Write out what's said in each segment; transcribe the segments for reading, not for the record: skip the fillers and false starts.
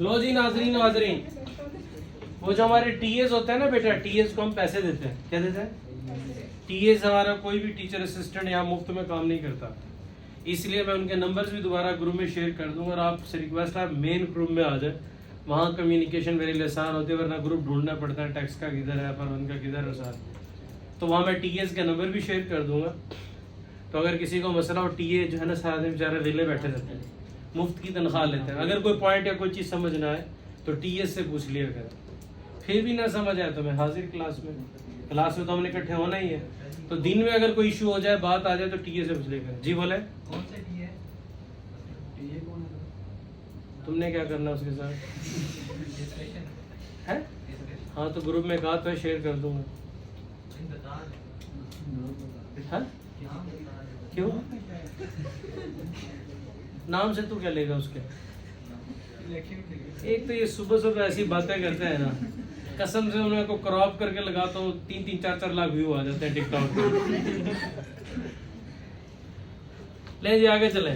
लो जी नाजरीन नाजरीन, वो जो हमारे टीएस होते हैं ना बेटा, टीएस को हम पैसे देते हैं। क्या देते हैं? टीएस हमारा कोई भी टीचर असिस्टेंट यहाँ मुफ्त में काम नहीं करता, इसलिए मैं उनके नंबर्स भी दोबारा ग्रुप में शेयर कर दूंगा। और आपसे रिक्वेस्ट है, आप मेन ग्रुप में आ जाए, वहाँ कम्युनिकेशन वेरी आसान होती है, वरना ग्रुप ढूंढना पड़ता है, टेक्स्ट का किधर है, परवन का किधर है सर। तो वहाँ मैं टीएस के नंबर भी शेयर कर दूंगा। तो अगर किसी को मसला हो, टीए जो है ना सारा दिन बेचारे विले बैठे रहते हैं, मुफ्त की तनख्वाह लेते हैं। अगर कोई पॉइंट या कोई चीज़ समझ ना आए तो टीएस से पूछ लिया करें। फिर भी ना समझ आए तो मैं हाजिर क्लास में तो हमने इकट्ठे होना ही है। तो दिन में अगर कोई इशू हो जाए, बात आ जाए, तो टीए से पूछ लिया करें। जी बोले, कौन से टीए? टीए कौन है? तुमने क्या करना उसके साथ है? हाँ तो ग्रुप में कहा तो शेयर कर दूंगा। हाँ? क्यों? नाम से तू क्या लेगा उसके? एक तो ये सुबह सुबह ऐसी बातें करते हैं ना, कसम से उन्हें को क्रॉप करके लगाता हूँ, 3-3, 4-4 लाख व्यू आ जाते हैं टिकटॉक पे। ले जी आगे चले।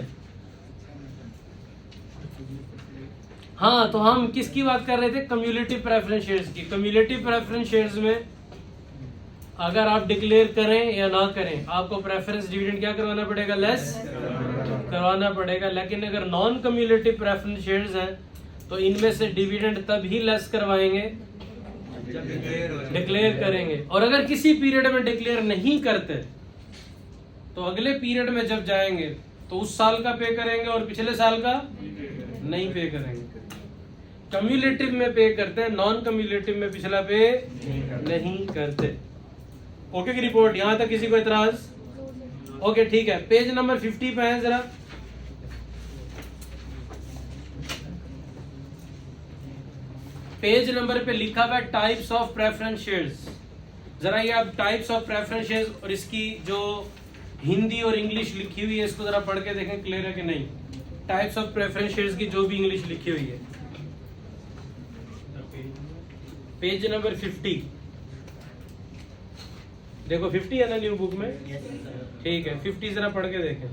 हाँ तो हम किसकी बात कर रहे थे? कम्युलेटिव प्रेफरेंस शेयर्स की। कम्युलेटिव प्रेफरेंस शेयर्स में अगर आप डिक्लेयर करें या ना करें, आपको प्रेफरेंस डिविडेंड क्या करवाना पड़ेगा? लेस करवाना पड़ेगा। लेकिन अगर नॉन कम्युलेटिव प्रेफरेंस शेयर्स हैं तो इनमें से डिविडेंड तभी लेस करवाएंगे डिक्लेयर करेंगे। और अगर किसी पीरियड में डिक्लेयर नहीं करते तो अगले पीरियड में जब जाएंगे तो उस साल का पे करेंगे और पिछले साल का नहीं पे करेंगे। कम्युलेटिव में पे करते हैं, नॉन कम्युलेटिव में पिछला पे नहीं करते। ओके की रिपोर्ट, यहां तक किसी को इतराज? ओके ठीक है, पेज नंबर 50 पे है जरा। पेज नंबर पे लिखा हुआ है टाइप्स ऑफ प्रेफरेंस शेयर्स। जरा ये आप टाइप्स ऑफ प्रेफरेंस शेयर्स और इसकी जो हिंदी और इंग्लिश लिखी हुई है इसको जरा पढ़ के देखें, क्लियर है कि नहीं। टाइप्स ऑफ प्रेफरेंस शेयर्स की जो भी इंग्लिश लिखी हुई है, पेज नंबर 50 देखो। 50 है ना न्यू बुक में? ठीक है, 50 जरा पढ़ के देखें।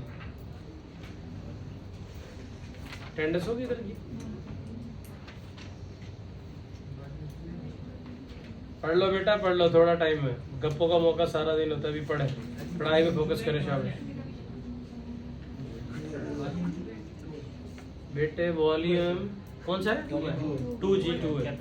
अटेंडेंस होगी इधर की? पढ़ लो बेटा, पढ़ लो, थोड़ा टाइम है, गप्पों का मौका सारा दिन होता है। अभी पढ़े, पढ़ाई में फोकस करें शाबाश बेटे। वॉल्यूम कौन सा है? 2G2 है।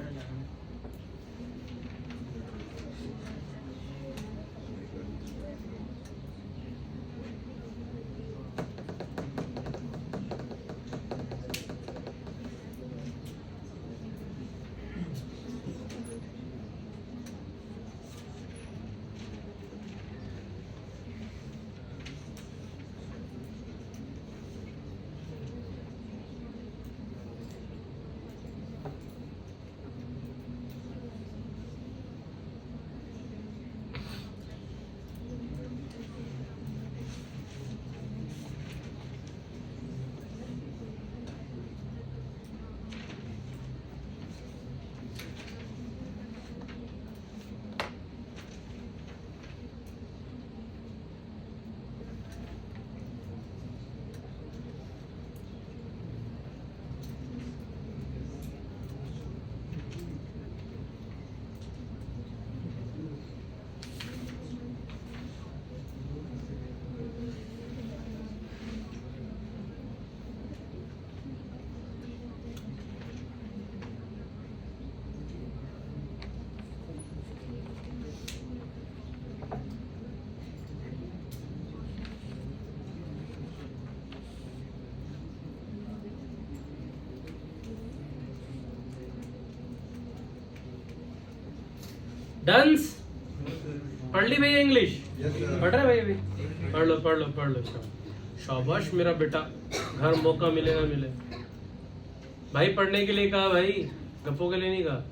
डंस पढ़ ली भैया इंग्लिश? पढ़ रहे भैया? भी पढ़ लो पढ़ लो पढ़ लो। शाबाश मेरा बेटा, घर मौका मिले ना मिले भाई पढ़ने के लिए कहा भाई, गप्पों के लिए नहीं कहा।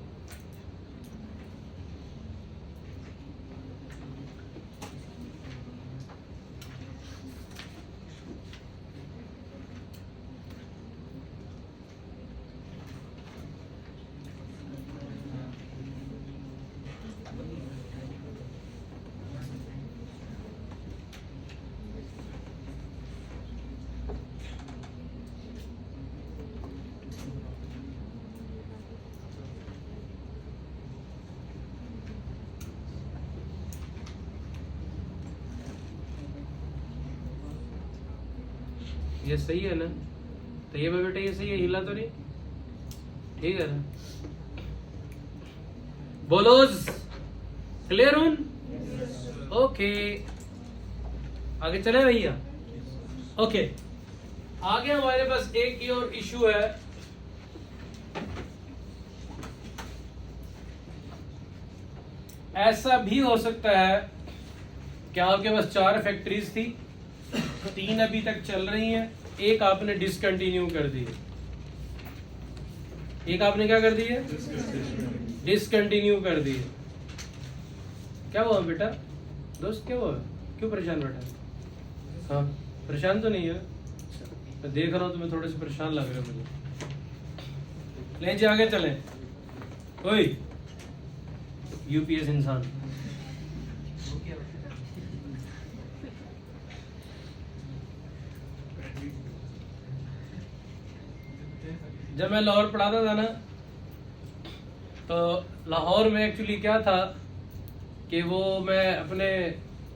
ये सही है ना? तो ये बेटा ये सही है, हिला तो नहीं? ठीक है ना? बोलोज क्लियर हूं? ओके आगे चले भैया। ओके आगे हमारे पास एक ही और इशू है। ऐसा भी हो सकता है कि आपके पास 4 फैक्ट्रीज थी, 3 अभी तक चल रही हैं, एक आपने डिसकंटिन्यू कर दी है। एक आपने क्या कर दी है? डिसकंटिन्यू कर दी है। क्या हुआ बेटा? दोस्त क्या हुआ? क्यों परेशान बैठा? हाँ परेशान तो नहीं है? मैं देख रहा हूँ तुम्हें थोड़े से परेशान लग रहे हो मुझे। ले जी आगे चलें। कोई यूपीएस इंसान जब मैं लाहौर पढ़ाता था ना, तो लाहौर में एक्चुअली क्या था कि वो मैं अपने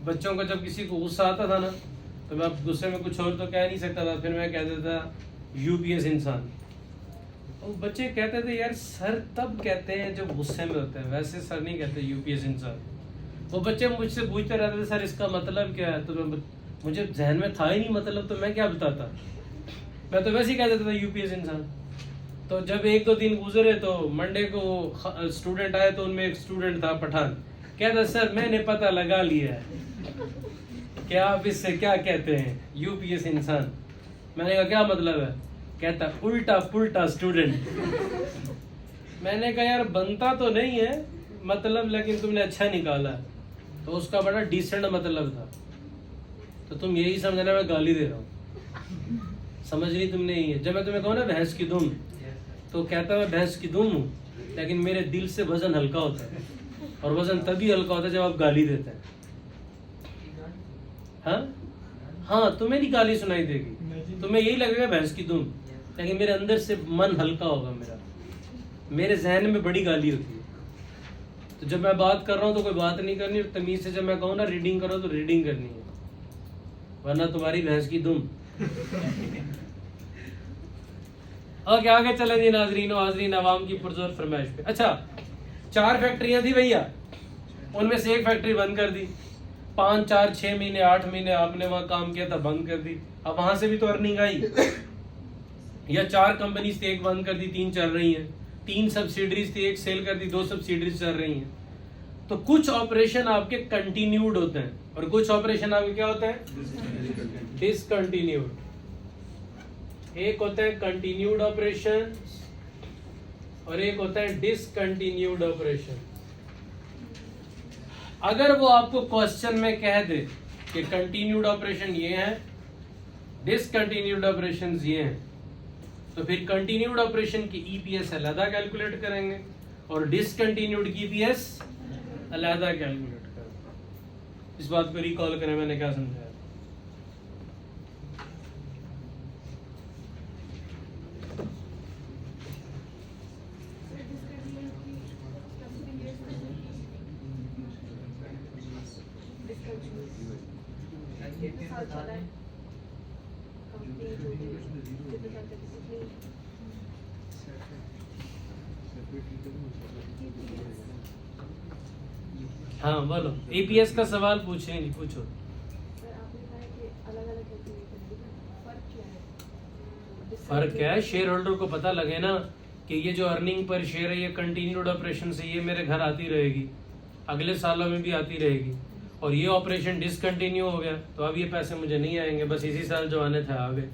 बच्चों को जब किसी को गुस्सा आता था ना, तो मैं गुस्से में कुछ और तो कह नहीं सकता था, फिर मैं कहता था यूपीएस इंसान। और बच्चे कहते थे यार सर तब कहते हैं जब गुस्से में होते हैं, वैसे सर नहीं कहते यूपीएस इंसान। वो बच्चे मुझसे पूछते रहते थे सर इसका मतलब क्या है, तो मुझे जहन में था ही नहीं मतलब, तो मैं क्या बताता, मैं तो वैसे ही कह देता था यूपीएस इंसान। तो जब 1-2 दिन गुजरे तो मंडे को स्टूडेंट आए, तो उनमें एक स्टूडेंट था पठान, कहता सर मैंने पता लगा लिया है कि आप इससे क्या कहते हैं, यूपीएस इंसान। मैंने कहा क्या मतलब है? कहता उल्टा पुल्टा स्टूडेंट। मैंने कहा यार बनता तो नहीं है मतलब, लेकिन तुमने अच्छा निकाला। तो उसका बड़ा डिसेंट मतलब था। तो तुम यही समझना मैं गाली दे रहा हूँ, समझ नहीं तुमने यही है। जब मैं तुम्हें कहूँ ना भैंस की दुम, तो कहता मैं भैंस की दुम हूँ, लेकिन मेरे दिल से वजन हल्का होता है, और वजन तभी हल्का होता है जब आप गाली देते हैं। हाँ तुम्हें नहीं गाली सुनाई देगी, तुम्हें यही लगेगा भैंस की दुम, लेकिन मेरे अंदर से मन हल्का होगा, मेरे जहन में बड़ी गाली होती है। तो जब मैं बात कर रहा हूँ तो कोई बात नहीं करनी, तमीज से जब मैं कहूँ ना रीडिंग करो तो रीडिंग करनी है, वरना तुम्हारी भैंस की दुम। ओके आगे चले जी नाजरीन हाजरीन अवाम की पुरजोर फरमाइश पे। अच्छा 4 फैक्ट्रियां थी भैया, उनमें से एक फैक्ट्री बंद कर दी। 5, 4, 6 महीने 8 महीने आपने वहां काम किया था, बंद कर दी। अब वहां से भी तो अर्निंग आई। या 4 कंपनीज थी, एक बंद कर दी, 3 चल रही हैं। 3 सब्सिडरीज थी, एक सेल कर दी, 2 सब्सिडरीज चल रही हैं। तो कुछ ऑपरेशन आपके कंटिन्यूड होते हैं और कुछ ऑपरेशन आपके क्या होते हैं? डिसकंटिन्यूड। एक होता है कंटिन्यूड ऑपरेशन और एक होता है डिसकंटिन्यूड ऑपरेशन। अगर वो आपको क्वेश्चन में कह दे कि कंटिन्यूड ऑपरेशन ये है, डिसकंटिन्यूड ऑपरेशन ये हैं, तो फिर कंटिन्यूड ऑपरेशन की ईपीएस अलग कैलकुलेट करेंगे और डिसकंटिन्यूड की ईपीएस अलग कैलकुलेट करेंगे। इस बात को रिकॉल करें मैंने क्या समझाया। हाँ बोलो, एपीएस का सवाल पूछें जी, पूछो। फर्क क्या है? शेयर होल्डर को पता लगे ना कि ये जो अर्निंग पर शेयर है ये कंटिन्यूड ऑपरेशन से ये मेरे घर आती रहेगी, अगले सालों में भी आती रहेगी, और ये ऑपरेशन डिसकंटिन्यू हो गया तो अब ये पैसे मुझे नहीं आएंगे, बस इसी साल जो आने थे आ गए।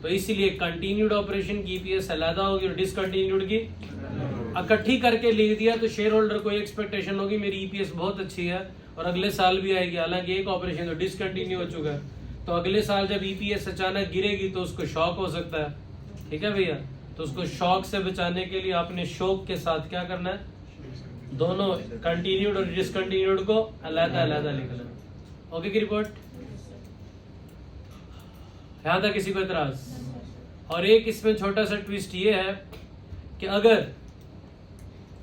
तो इसीलिए कंटिन्यूड ऑपरेशन की ईपीएस अलग होगी और डिसकंटिन्यूड की इकट्ठी करके लिख दिया, तो शेयर होल्डर को एक्सपेक्टेशन होगी मेरी ईपीएस बहुत अच्छी है और अगले साल भी आएगी। हालांकि एक ऑपरेशन तो डिसकंटिन्यू हो चुका है, तो अगले साल जब ईपीएस अचानक गिरेगी तो उसको शॉक हो सकता है। ठीक है भैया, तो उसको शॉक से बचाने के लिए आपने शॉक के साथ क्या करना है, दोनों कंटिन्यूड और डिसकंटिन्यूड को अलग अलग लिखना। ओके की रिपोर्ट? यहाँ था किसी को एतराज? और एक इसमें छोटा सा ट्विस्ट ये है कि अगर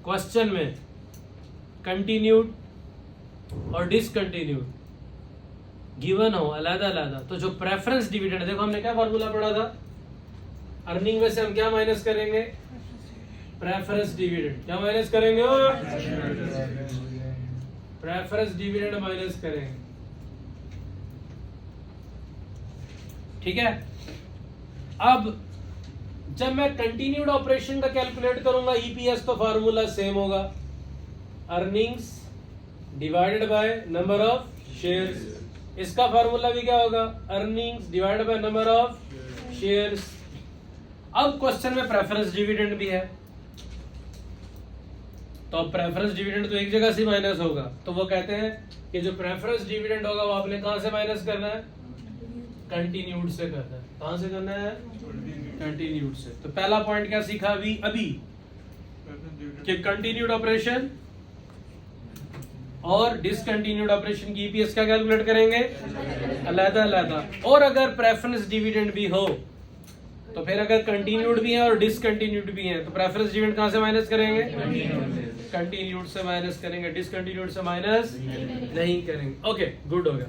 क्वेश्चन में कंटिन्यूड और डिसकंटिन्यूड गिवन हो अलग अलग, तो जो प्रेफरेंस डिविडेंड, देखो हमने क्या फार्मूला पढ़ा था, अर्निंग में से हम क्या माइनस करेंगे, प्रेफरेंस डिविडेंड। क्या माइनस करेंगे, प्रेफरेंस डिविडेंड माइनस करेंगे। ठीक है। अब जब मैं कंटिन्यूड ऑपरेशन का कैलकुलेट करूंगा ईपीएस, तो फार्मूला सेम होगा, earnings divided by number of shares. इसका फार्मूला भी क्या होगा, earnings divided by number of shares. अब क्वेश्चन में प्रेफरेंस डिविडेंड भी है, तो अब प्रेफरेंस डिविडेंड तो एक जगह से माइनस होगा, तो वो कहते हैं कि जो प्रेफरेंस डिविडेंड होगा वो आपने कहां से माइनस करना है, कंटिन्यूड से करना है। कहां से करना है, कंटिन्यूड से। तो पहला पॉइंट क्या सीखा अभी कि कंटिन्यूड ऑपरेशन और डिसकंटिन्यूड ऑपरेशन की ईपीएस क्या कैलकुलेट करेंगे, अलग अलग। और अगर प्रेफरेंस डिविडेंड भी हो, तो फिर अगर कंटिन्यूड भी है और डिसकंटिन्यूड भी है, तो प्रेफरेंस डिविडेंड कहां से माइनस करेंगे, कंटिन्यूड से माइनस करेंगे, डिसकंटिन्यूड से माइनस नहीं करेंगे। ओके, गुड हो गया।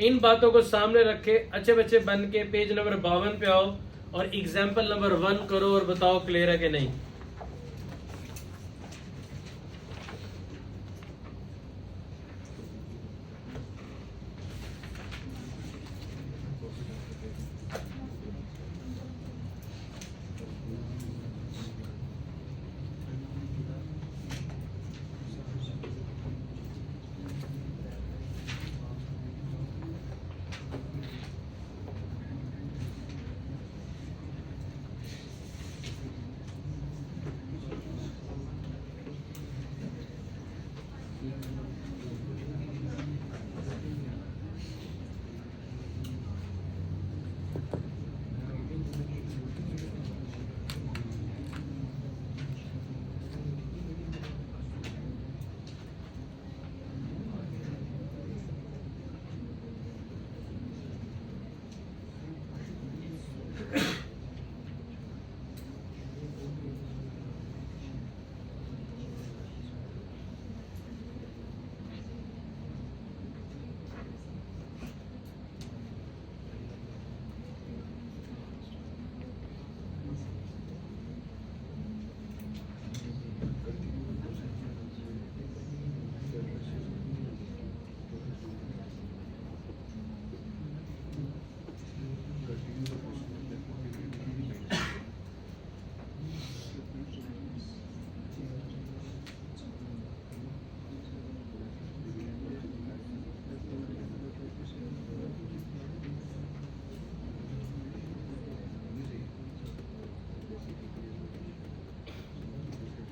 इन बातों को सामने रखे अच्छे बच्चे बन के पेज नंबर 52 पे आओ और एग्जाम्पल नंबर 1 करो और बताओ क्लियर है कि नहीं।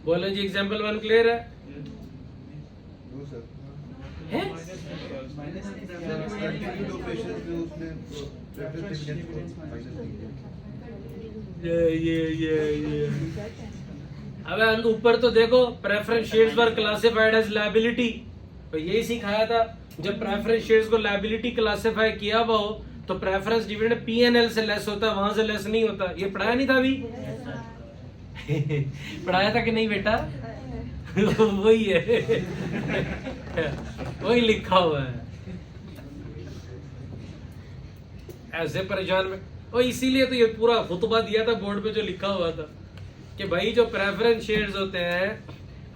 बोलो जी, एग्जाम्पल 1 क्लियर है? हैं? ये अब ऊपर तो देखो, preference shares were classified as liability, तो यही सिखाया था। जब प्रेफरेंस शेयर्स को लायबिलिटी क्लासिफाई किया हुआ हो, तो प्रेफरेंस डिविडेंड पीएनएल से लेस होता है, वहां से लेस नहीं होता। ये पढ़ाया नहीं था अभी? पढ़ाया था कि नहीं बेटा? वही है, वही लिखा हुआ है। ऐसे परेशान में, और इसीलिए तो ये पूरा खुतबा दिया था बोर्ड पे, जो लिखा हुआ था कि भाई जो प्रेफरेंस शेयर्स होते हैं,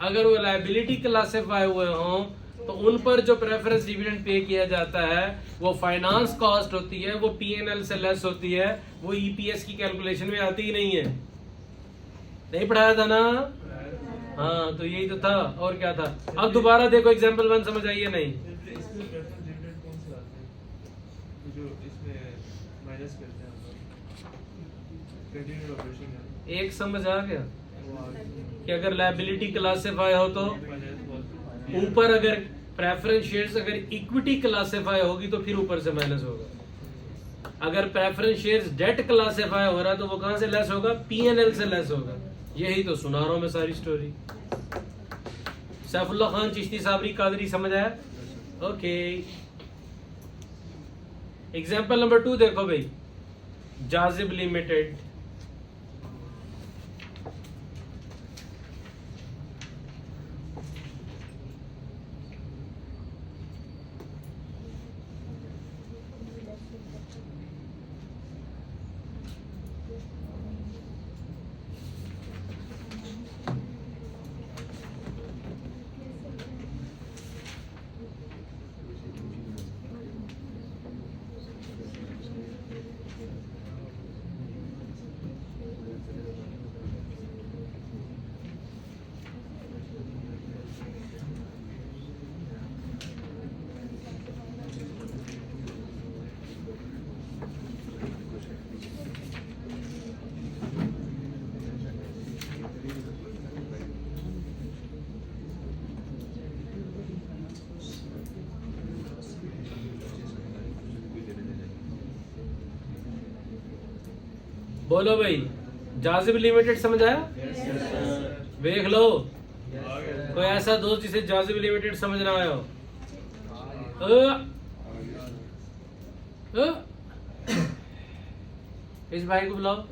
अगर वो लायबिलिटी क्लासिफाई हुए हों, तो उन पर जो प्रेफरेंस डिविडेंड पे किया जाता है वो फाइनेंस कॉस्ट होती है, वो पीएनएल से लेस होती है, वो ईपीएस की कैलकुलेशन में आती ही नहीं है। नहीं पढ़ाया था ना? हाँ, तो यही तो था, और क्या था। अब दोबारा देखो एग्जाम्पल 1, समझ आई है नहीं? एक समझ आ गया कि अगर लायबिलिटी क्लासिफाई हो तो ऊपर, अगर प्रेफरेंस शेयर्स अगर इक्विटी क्लासिफाई होगी तो फिर ऊपर से माइनस होगा। अगर प्रेफरेंस शेयर्स डेट क्लासिफाई हो रहा है तो वो कहां से लेस होगा, पीएनएल से लेस होगा। यही तो सुना रहा हूं मैं सारी स्टोरी। सैफुल्लाह खान चिश्ती साबरी कादरी, समझ आया? ओके, एग्जाम्पल नंबर 2 देखो भाई, जाजिब लिमिटेड। बोलो भाई, जाजिब लिमिटेड समझ आया? देख लो कोई ऐसा दोस्त जिसे जाजिब लिमिटेड समझ ना आया हो। इस भाई को बुलाओ।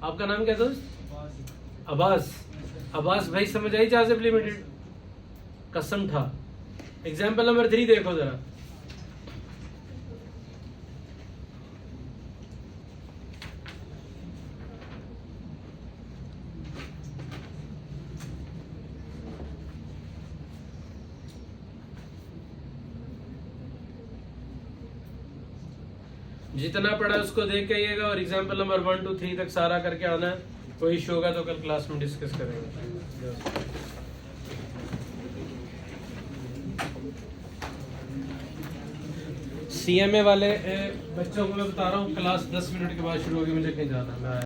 आपका नाम क्या दोस्त? अब्बास। अब्बास भाई समझ आई जाजिब लिमिटेड? कसम था। एग्जाम्पल नंबर 3 देखो जरा। जितना पढ़ा उसको देख के आइएगा और एग्जाम्पल नंबर 1 2 3 तक सारा करके आना है। कोई इशू होगा तो कल क्लास में डिस्कस करेंगे। सीएमए वाले बच्चों को मैं बता रहा हूँ, क्लास 10 मिनट के बाद शुरू होगी, मुझे कहीं जाना है।